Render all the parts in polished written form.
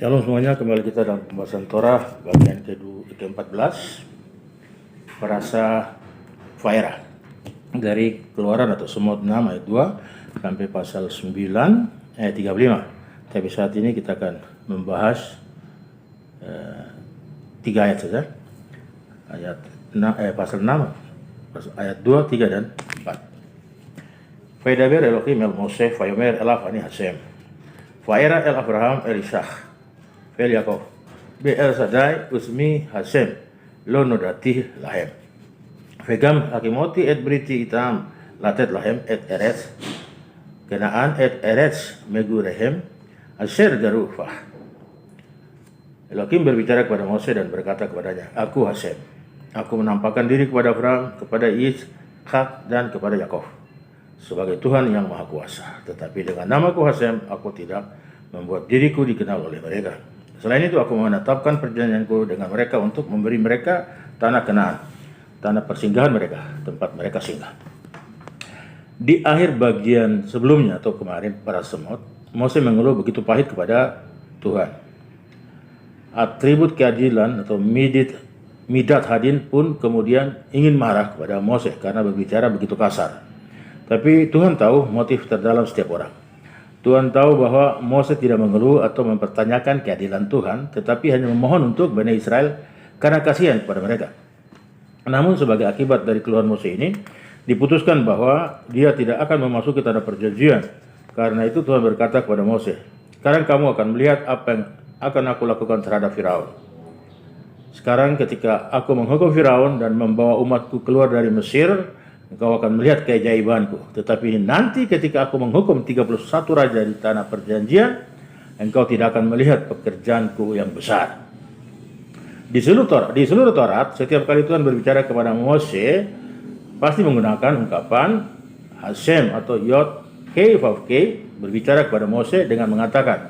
Shalom semuanya, kembali kita dalam pembahasan Torah bagian ke-14 Parasa Vaera dari Keluaran atau Semut 6 ayat 2 sampai pasal 9 ayat 35. Tapi saat ini kita akan membahas 3 ayat saja. Pasal 6 ayat 2, 3 dan 4. Vaidaber Elohim el Moshe Vayomer elaf ani Hashem Vaera el Abraham el Ishach Vel Yaakov Be'el Sadai Usmi Hashem Lo Nodati Lahem Vegam Hakimoti et Briti Itam Latet Lahem et Eretz Kenaan et Eretz Megurehem Asher Garufah. Elohim berbicara kepada Mose dan berkata kepadanya, Aku Hashem, aku menampakkan diri kepada Abraham, kepada Ishak dan kepada Yaakov sebagai Tuhan yang Maha Kuasa. Tetapi dengan namaku Hashem, aku tidak membuat diriku dikenal oleh mereka. Selain itu, aku menetapkan perjanjianku dengan mereka untuk memberi mereka tanah Kanaan, tanah persinggahan mereka, tempat mereka singgah. Di akhir bagian sebelumnya atau kemarin para semut, Mose mengeluh begitu pahit kepada Tuhan. Atribut keadilan atau midat hadin pun kemudian ingin marah kepada Mose karena berbicara begitu kasar. Tapi Tuhan tahu motif terdalam setiap orang. Tuhan tahu bahwa Mose tidak mengeluh atau mempertanyakan keadilan Tuhan, tetapi hanya memohon untuk Bani Israel karena kasihan kepada mereka. Namun sebagai akibat dari keluhan Mose ini, diputuskan bahwa dia tidak akan memasuki tanah perjanjian. Karena itu Tuhan berkata kepada Mose, sekarang kamu akan melihat apa yang akan aku lakukan terhadap Firaun. Sekarang ketika aku menghukum Firaun dan membawa umatku keluar dari Mesir, engkau akan melihat keajaibanku. Tetapi nanti ketika aku menghukum 31 raja di tanah perjanjian, engkau tidak akan melihat pekerjaanku yang besar. Di seluruh Taurat, setiap kali Tuhan berbicara kepada Mose, pasti menggunakan ungkapan Hashem atau Yod Kei Vav Kei, berbicara kepada Mose dengan mengatakan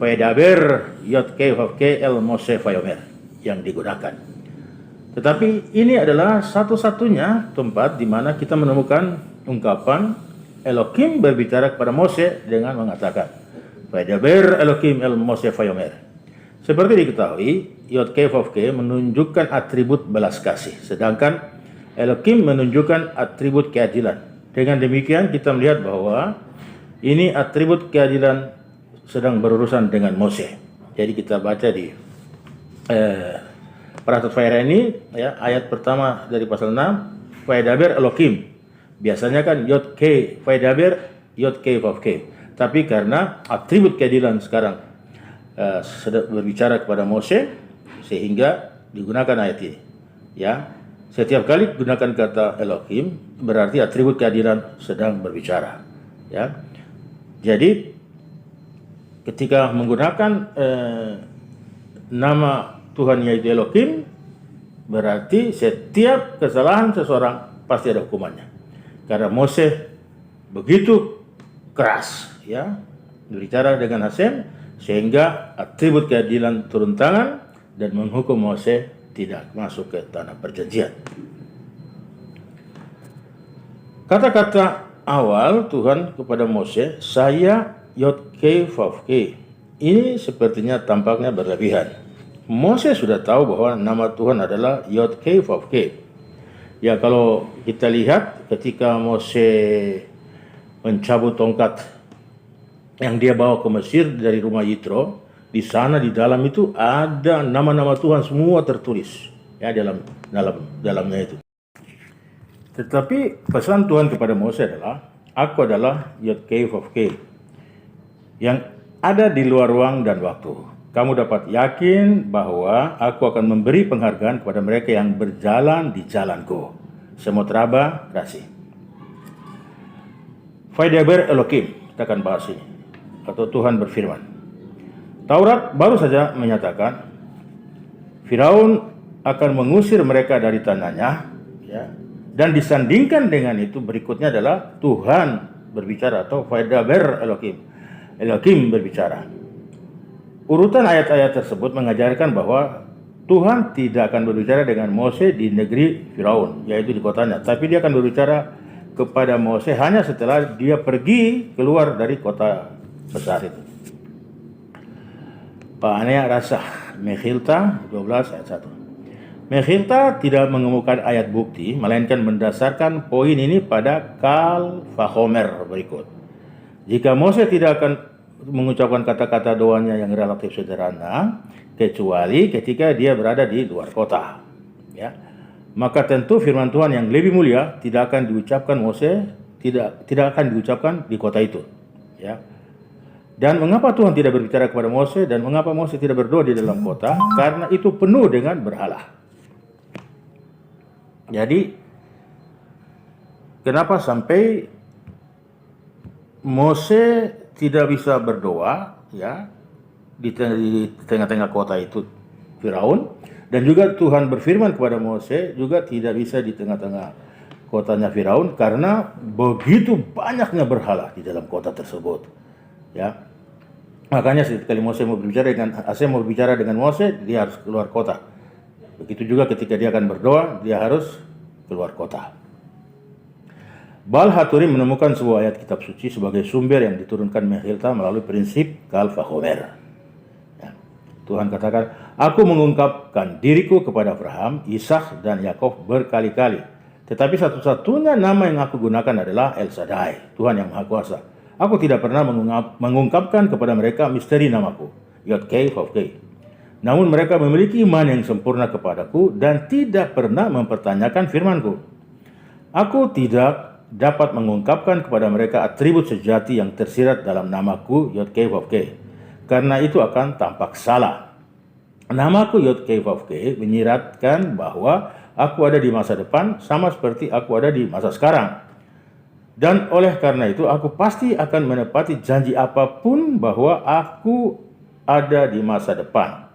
Vaidaber Yod Kei Vav Kei el Mose Vayomer yang digunakan. Tetapi ini adalah satu-satunya tempat di mana kita menemukan ungkapan Elohim berbicara kepada Mose dengan mengatakan Vaidaber Elohim el Mose Vayomer. Seperti diketahui, Yod Kei Vav Kei menunjukkan atribut belas kasih, sedangkan Elohim menunjukkan atribut keadilan. Dengan demikian kita melihat bahwa ini atribut keadilan sedang berurusan dengan Mose. Jadi kita baca di Parasat Vaera ini, ya, ayat pertama dari pasal 6, Vaidaber Elohim. Biasanya kan Yod Kei Vaidaber, Yod Kei Vav Kei. Tapi karena atribut keadilan sekarang sedang berbicara kepada Mose, sehingga digunakan ayat ini. Ya, setiap kali gunakan kata Elohim berarti atribut keadilan sedang berbicara. Ya, jadi ketika menggunakan nama Tuhan yaitu Elohim, berarti setiap kesalahan seseorang pasti ada hukumannya. Karena Mose begitu keras, ya, berbicara dengan Hashem, sehingga atribut keadilan turun tangan dan menghukum Mose tidak masuk ke tanah perjanjian. Kata-kata awal Tuhan kepada Mose, saya Yod Kei Vav Kei, ini sepertinya tampaknya berlebihan. Mose sudah tahu bahwa nama Tuhan adalah Yod Kei Vav Kei. Ya, kalau kita lihat ketika Mose mencabut tongkat yang dia bawa ke Mesir dari rumah Yitro, di sana di dalam itu ada nama-nama Tuhan semua tertulis, ya, dalamnya itu. Tetapi pesan Tuhan kepada Mose adalah, aku adalah Yod Kei Vav Kei yang ada di luar ruang dan waktu. Kamu dapat yakin bahwa aku akan memberi penghargaan kepada mereka yang berjalan di jalanku. Semut Raba Rasi. Vaidaber Elohim, kita akan bahas ini. Atau Tuhan berfirman. Taurat baru saja menyatakan Firaun akan mengusir mereka dari tanahnya, ya. Dan disandingkan dengan itu berikutnya adalah Tuhan berbicara atau Vaidaber Elohim. Elohim berbicara. Urutan ayat-ayat tersebut mengajarkan bahwa Tuhan tidak akan berbicara dengan Mose di negeri Firaun, yaitu di kotanya. Tapi dia akan berbicara kepada Mose hanya setelah dia pergi keluar dari kota besar itu. Paanea Rasah, Mechilta 12 ayat 1. Mechilta tidak mengemukakan ayat bukti, melainkan mendasarkan poin ini pada Kal Vahomer berikut. Jika Mose tidak akan mengucapkan kata-kata doanya yang relatif sederhana, kecuali ketika dia berada di luar kota, ya, maka tentu firman Tuhan yang lebih mulia tidak akan diucapkan Mose, tidak akan diucapkan di kota itu, ya. Dan mengapa Tuhan tidak berbicara kepada Mose dan mengapa Mose tidak berdoa di dalam kota? Karena itu penuh dengan berhala. Jadi kenapa sampai Mose tidak bisa berdoa, ya, di tengah-tengah kota itu Firaun, dan juga Tuhan berfirman kepada Mose juga tidak bisa di tengah-tengah kotanya Firaun karena begitu banyaknya berhala di dalam kota tersebut, ya. Makanya sekali Hasem mau berbicara dengan Mose, dia harus keluar kota. Begitu juga ketika dia akan berdoa, dia harus keluar kota. Baal Haturim menemukan sebuah ayat kitab suci sebagai sumber yang diturunkan Mechilta melalui prinsip Kal Vahomer. Ya. Tuhan katakan, aku mengungkapkan diriku kepada Abraham, Ishak, dan Yakov berkali-kali. Tetapi satu-satunya nama yang aku gunakan adalah El Shaddai, Tuhan yang Maha Kuasa. Aku tidak pernah mengungkapkan kepada mereka misteri namaku, Yod-Kei, Vav-Kei. Namun mereka memiliki iman yang sempurna kepadaku dan tidak pernah mempertanyakan firmanku. Aku tidak dapat mengungkapkan kepada mereka atribut sejati yang tersirat dalam namaku, Yod-Kei, Vav-Kei. Karena itu akan tampak salah. Namaku Yod-Kei, Vav-Kei menyiratkan bahwa aku ada di masa depan sama seperti aku ada di masa sekarang. Dan oleh karena itu aku pasti akan menepati janji apapun bahwa aku ada di masa depan.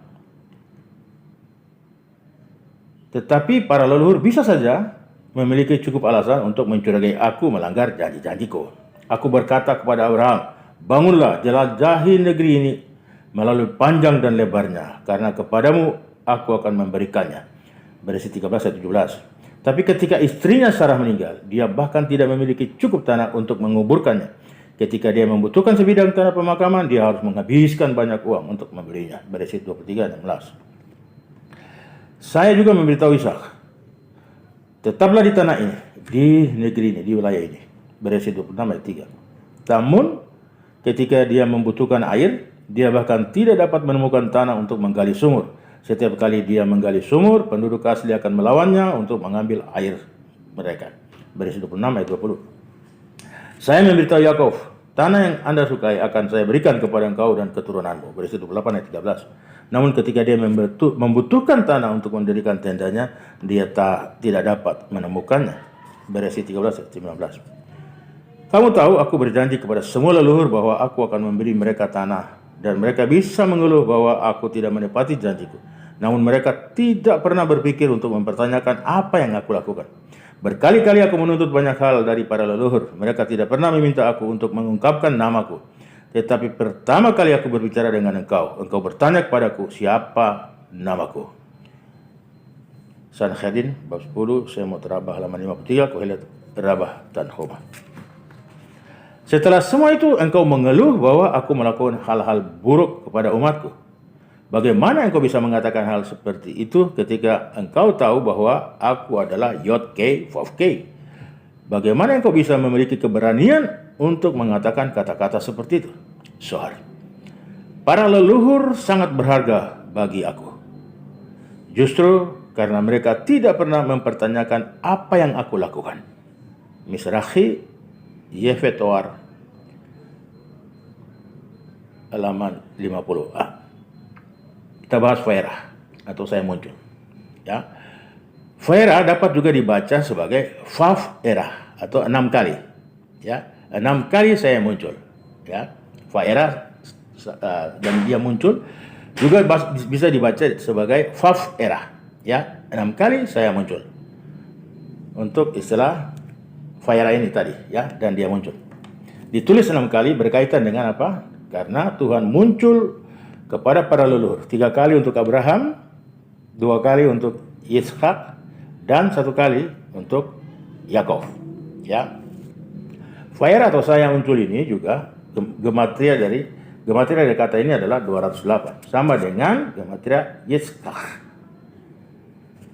Tetapi para leluhur bisa saja memiliki cukup alasan untuk mencurigai aku melanggar janji-janjiku. Aku berkata kepada Abraham, bangunlah, jelajahi negeri ini melalui panjang dan lebarnya, karena kepadamu aku akan memberikannya. Berisi 13 ayat 17. Tapi ketika istrinya Sarah meninggal, dia bahkan tidak memiliki cukup tanah untuk menguburkannya. Ketika dia membutuhkan sebidang tanah pemakaman, dia harus menghabiskan banyak uang untuk membelinya. Berisi 23 ayat 16. Saya juga memberitahu Ishak, tetaplah di tanah ini, di negeri ini, di wilayah ini. Berisi 26 ayat 3. Namun ketika dia membutuhkan air, dia bahkan tidak dapat menemukan tanah untuk menggali sumur. Setiap kali dia menggali sumur, penduduk asli akan melawannya untuk mengambil air mereka. Berisi 26 ayat 20. Saya memberitahu Yakov, tanah yang Anda sukai akan saya berikan kepada engkau dan keturunanmu. Berisi 28 ayat 13. Namun ketika dia membutuhkan tanah untuk mendirikan tendanya, dia tidak dapat menemukannya. Berisi 13 ayat 19. Kamu tahu aku berjanji kepada semua leluhur bahwa aku akan memberi mereka tanah, dan mereka bisa mengeluh bahwa aku tidak menepati janjiku. Namun mereka tidak pernah berpikir untuk mempertanyakan apa yang aku lakukan. Berkali-kali aku menuntut banyak hal dari para leluhur. Mereka tidak pernah meminta aku untuk mengungkapkan namaku. Tetapi pertama kali aku berbicara dengan engkau bertanya kepadaku, siapa namaku? Sanhedrin bab 10, Semot Rabah halaman 53, Kohelet Rabah Tanhoma. Setelah semua itu engkau mengeluh bahwa aku melakukan hal-hal buruk kepada umatku. Bagaimana engkau bisa mengatakan hal seperti itu ketika engkau tahu bahwa aku adalah Yod-Kei, Vav-Kei? Bagaimana engkau bisa memiliki keberanian untuk mengatakan kata-kata seperti itu? Sohar. Para leluhur sangat berharga bagi aku. Justru karena mereka tidak pernah mempertanyakan apa yang aku lakukan. Misrachi Yefetoar halaman 50. Kita bahas Vaerah atau saya muncul. Ya. Vaerah dapat juga dibaca sebagai Vav Erah atau 6 kali. Ya, 6 kali saya muncul. Ya, Vaerah dan dia muncul juga bisa dibaca sebagai Vav Erah. Ya, 6 kali saya muncul. Untuk istilah Vaerah ini tadi, ya, dan dia muncul. Ditulis 6 kali berkaitan dengan apa? Karena Tuhan muncul kepada para leluhur. 3 kali untuk Abraham, 2 kali untuk Ishak, dan 1 kali untuk Yakov. Ya. Vaerah atau saya muncul ini juga gematria dari Gematria dari kata ini adalah 208, sama dengan gematria Yitzchak.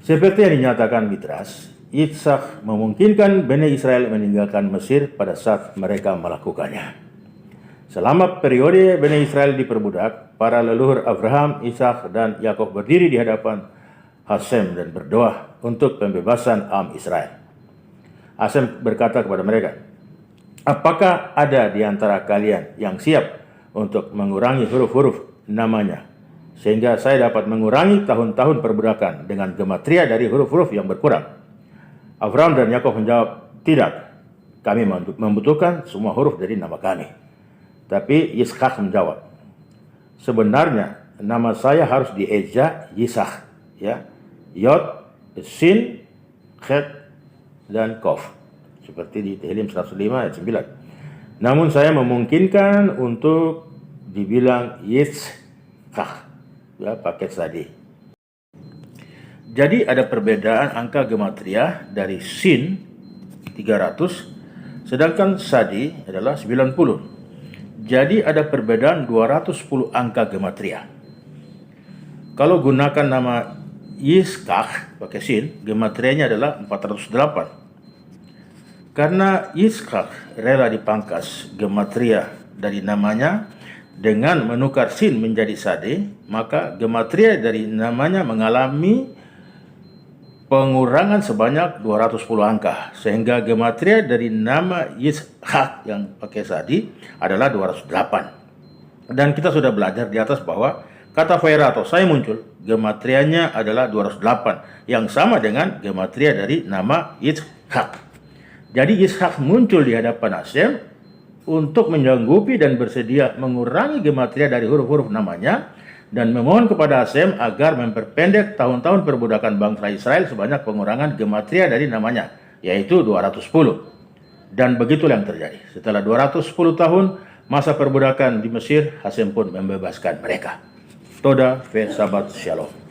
Seperti yang dinyatakan Mitras, Yitzchak memungkinkan Bani Israel meninggalkan Mesir pada saat mereka melakukannya. Selama periode Bani Israel diperbudak, para leluhur Abraham, Ishak, dan Yakov berdiri di hadapan Hasem dan berdoa untuk pembebasan Israel. Hasem berkata kepada mereka, "Apakah ada di antara kalian yang siap untuk mengurangi huruf-huruf namanya, sehingga saya dapat mengurangi tahun-tahun perbudakan dengan gematria dari huruf-huruf yang berkurang?" Abraham dan Yakov menjawab, "Tidak, kami membutuhkan semua huruf dari nama kami." Tapi Yitzchak menjawab, "Sebenarnya nama saya harus dieja Yitzchak, ya, Yod, Sin, Chet, dan Kof, seperti di Tehillim 105 ayat 9. Namun saya memungkinkan untuk dibilang Yitzchak, ya, pakai sadi." Jadi ada perbedaan angka gematria dari Sin 300, sedangkan sadi adalah 90. Jadi ada perbedaan 210 angka gematria. Kalau gunakan nama Yitzchak pakai sin, gematrianya adalah 408. Karena Yitzchak rela dipangkas gematria dari namanya dengan menukar sin menjadi sade, maka gematria dari namanya mengalami pengurangan sebanyak 210 angka, sehingga gematria dari nama Yitzchak yang pakai sadi adalah 208. Dan kita sudah belajar di atas bahwa kata Vaira atau saya muncul, gematrianya adalah 208, yang sama dengan gematria dari nama Yitzchak. Jadi Yitzchak muncul di hadapan Hasem untuk menyanggupi dan bersedia mengurangi gematria dari huruf-huruf namanya, dan memohon kepada Hasem agar memperpendek tahun-tahun perbudakan bangsa Israel sebanyak pengurangan gematria dari namanya, yaitu 210. Dan begitulah yang terjadi. Setelah 210 tahun masa perbudakan di Mesir, Hasem pun membebaskan mereka. Toda ve Sabat Shalom.